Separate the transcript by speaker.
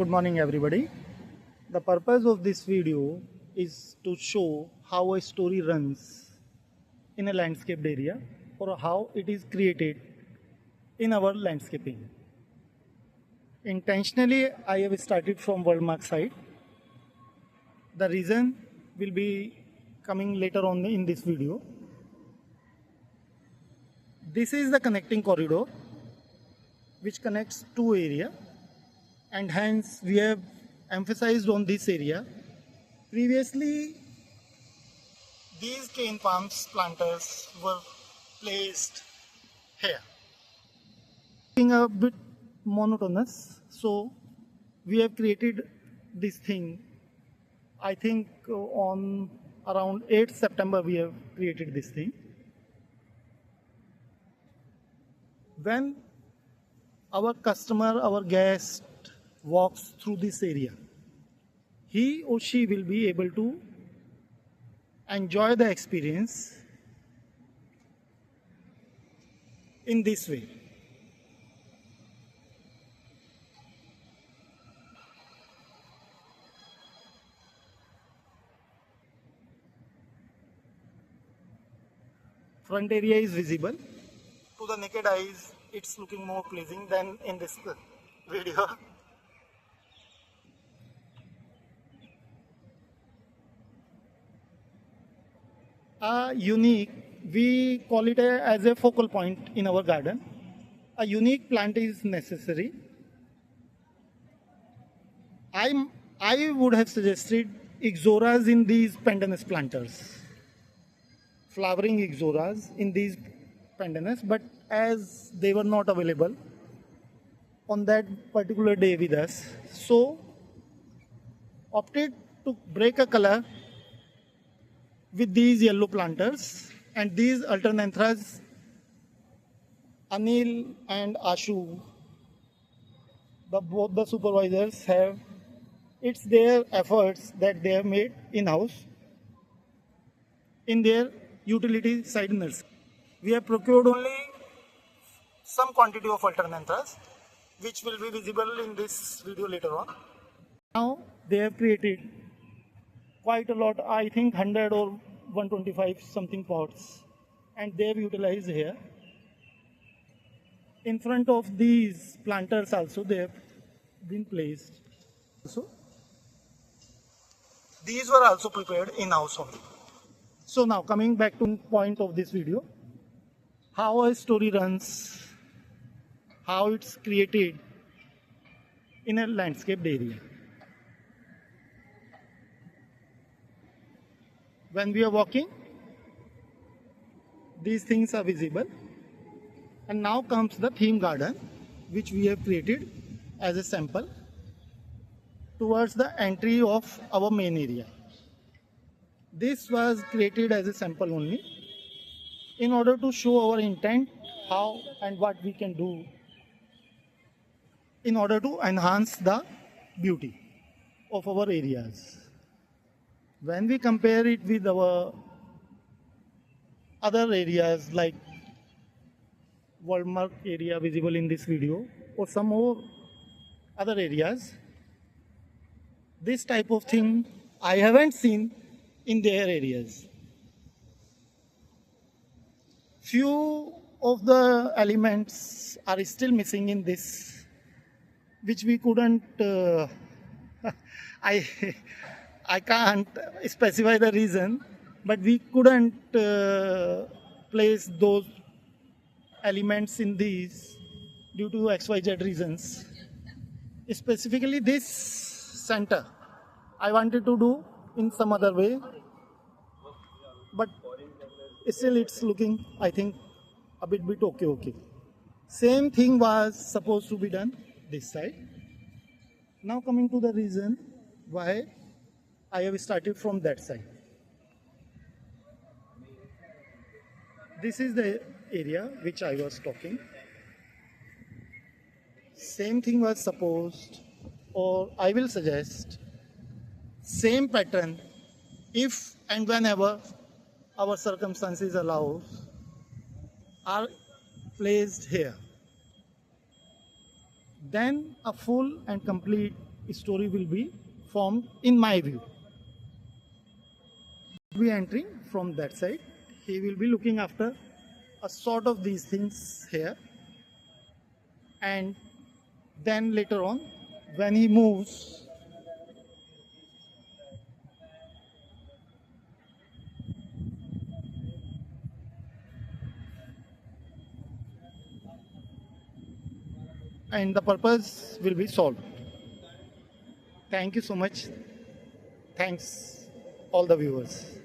Speaker 1: Good morning everybody. The purpose of this video is to show how a story runs in a landscaped area or how it is created in our landscaping. Intentionally I have started from Worldmark side. The reason will be coming later on in this video. This is the connecting corridor which connects two areas, and hence we have emphasized on this area. Previously these cane palms planters were placed here. Being a bit monotonous, so we have created this thing. I think on around 8th September we have created this thing. When our customer, our guest walks through this area, he or she will be able to enjoy the experience in this way. Front area is visible. To the naked eyes, it's looking more pleasing than in this video. Unique, we call it as a focal point in our garden. A unique plant is necessary. I would have suggested ixoras in these pandanus planters, flowering ixoras in these pandanus, but as they were not available on that particular day with us, so opted to break a color with these yellow planters, and these alternanthras, Anil and Ashu, both the supervisors have, it's their efforts that they have made in-house in their utility side nursery. We have procured only some quantity of alternanthras, which will be visible in this video later on. Now they have created quite a lot, I think 100 or 125 something pots, and they have utilized here. In front of these planters also they have been placed. So these were also prepared in-house only. So now coming back to the point of this video, how a story runs, how it's created in a landscaped area. When we are walking, these things are visible. And now comes the theme garden, which we have created as a sample towards the entry of our main area. This was created as a sample only in order to show our intent, how and what we can do in order to enhance the beauty of our areas. When we compare it with our other areas like Worldmark area visible in this video or some more other areas, this type of thing I haven't seen in their areas. Few of the elements are still missing in this, which we couldn't I can't specify the reason, but we couldn't place those elements in these due to XYZ reasons. Specifically this center I wanted to do in some other way, but still it's looking, I think, a bit okay. Same thing was supposed to be done this side. Now coming to the reason why I have started from that side. This is the area which I was talking. Same thing was supposed, or I will suggest, same pattern if and whenever our circumstances allow, are placed here. Then a full and complete story will be formed in my view. Be entering from that side. He will be looking after a sort of these things here, and then later on when he moves, and the purpose will be solved. Thank you so much. Thanks all the viewers.